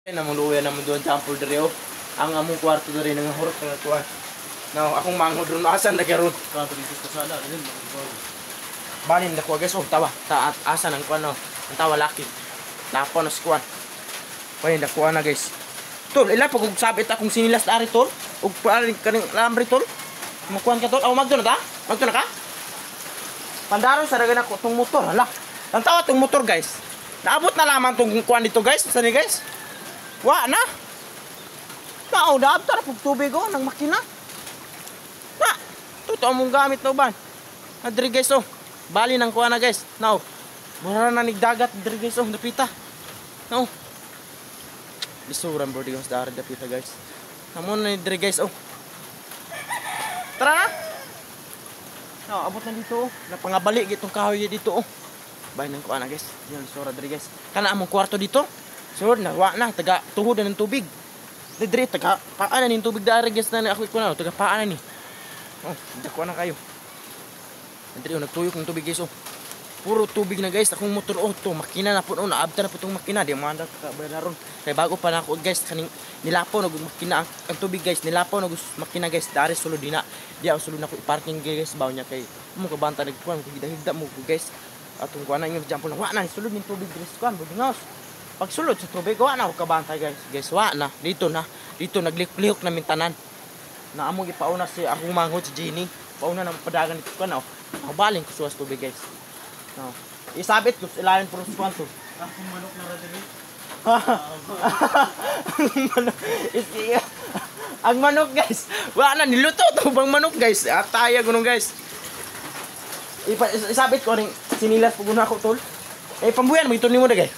Namuluyan naman doon champo diri oh. Ang among kwarto diri nang horot nga tuwa. Now akong manghod ron asan na karon. Kato dito sa sala rin. Balin na ko guys oh tawa. Ta asan ang kuan oh. Ang tawa laki. Lapo na si kuan. Balin na kuan na guys. Tol, ila pag sabit akong sinilas ari tol. Ug paring kaning lambre tol. Makuan ka tol. Aw magdo na ta? Magdo na ka? Pandaron sa dagan ako tong motor hala. Ang tawa tong motor guys. Naabot na lamang tong kuan dito guys. Saan ni guys? Wa na. Nao daab tara pug tubig oh nang makina. Na. Tuto mong gamit no ban. Adri guys oh. Bali nang kuan na guys. Now. Mura na nigdagat diri guys oh dapita. Now. Lisuran bro guys dari dapita guys. Namon na diri guys oh. Tara na. No, abot na dito oh. Napangabali gitong kahoy dito oh. Bay nang kuan na guys. Yan sura diri guys. Kana among kwarto dito. Sure na wa na taga tuhod ng tubig. Diri taga paanan ning tubig dari guys na ako ko na taga paanan ni. Oh, dako na kayo. Diri nagtuyok ng tubig guys oh. Puro tubig na guys akong motor oh to makina na puno na abta na putong makina di man ka bayaron. Kay bago pa na ako guys kaning nilapaw na makina ang tubig guys nilapaw na makina guys dari sulod dina. Di ako sulod na ko i-parking guys baw niya kay mo ka banta nagkuan ko higda mo guys. Atong kuan na yung jump na wa na sulod ning tubig guys kuan budingos. Pag sulod sa tubig wa na ako kabantay guys. Guys wa na dito naglihok na mintanan. Na among ipauna si akong manghod si Jenny. Pauna na padagan dito kuan oh. Baling ko suwas tubig guys. No. Isabit ko ilalim pro kwanto. Akong manok na radiri. Ang manok guys. Wala na niluto to bang manok guys. Ataya gunong guys. Isabit ko ning sinilas pug una ko tol. Eh pambuyan mo ito nimo dagay.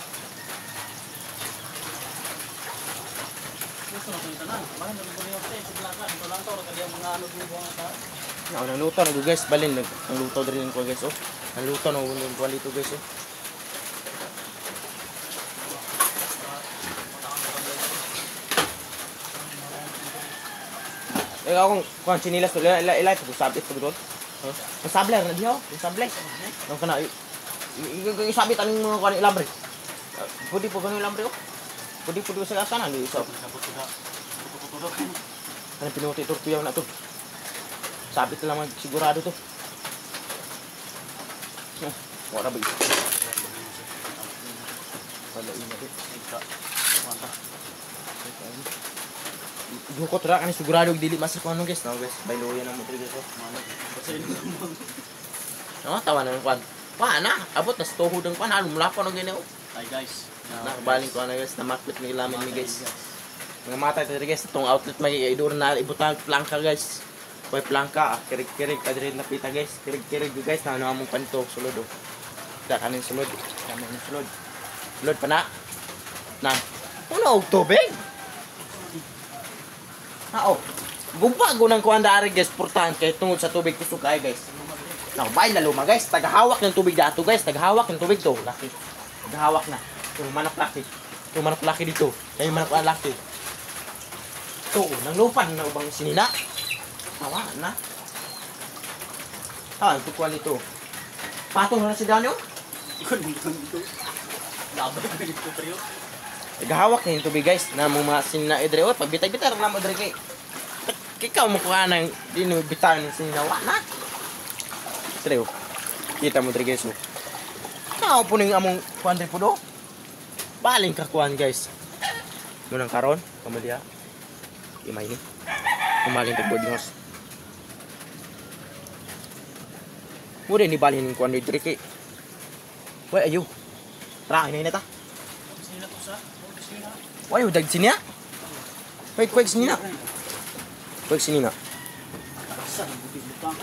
Nah, nang luto na guys, balin ang luto din ko guys oh. Ang luto na unin ko dito guys oh. Akong kuan sinilas to ilay to sabit to doon. Sabler na diho, sabler. Nang kana isabit ang mga kuan ilambre. Pudi po ganun ilambre oh. Pudi sa kanan di so. Ano pinuti turpiyaw na to. Sabit lang sigurado to. Wala ba ito? Wala ina to. Dukot ra kan sigurado dili masuk ano guys, no guys. Bayloyan na mo dito guys. No, tawa na kwan. Pa na, abot na tuhod ang pan, halom lapo no gini oh. Ay guys. Nakabaling ko na guys, na maklit ni ilamin ni guys. Mga matay diri guys, itong outlet may idor na ibutang plangka guys. Koy plangka, kirig-kirig kadiri na pita guys. Kirig-kirig guys na among panto sulod oh. Da kanin sulod, kanin sulod. Sulod pa na. Na. Puno og tubig. Oh. Gumpa go nang kuan dari guys, portahan kay tungod sa tubig kusog kay guys. Now, bay na luma guys, tagahawak ng tubig dato guys, tagahawak ng tubig to, laki. Tagahawak na. Yung manok laki. Yung manok laki dito. Kay manok laki. To, nang lupan na ubang sinina. Tawa na. Ito kuan ito. Patong na si Daniel. Ikon dito. Dapat ko dito pero. Tagahawak na yung tubig guys, na mga sinina edre o pag bitay-bitay ra mo dre kay. Ikaw mo kuha nang di mo bitawan ng sinina wa na. Seryo. Kita mo dre guys. Kao po ning among kuan dre pudo. Baling ka kuan guys. Munang karon, kamalya. Imay ni. Kumaling to body house. Mura ni balhin ning kuan dre kay. Wai ayo. Ra ini na ta. Sino to sa? Sino? Wai udag sini ya. Wait sini na. Wait sini na. Sa buti butang.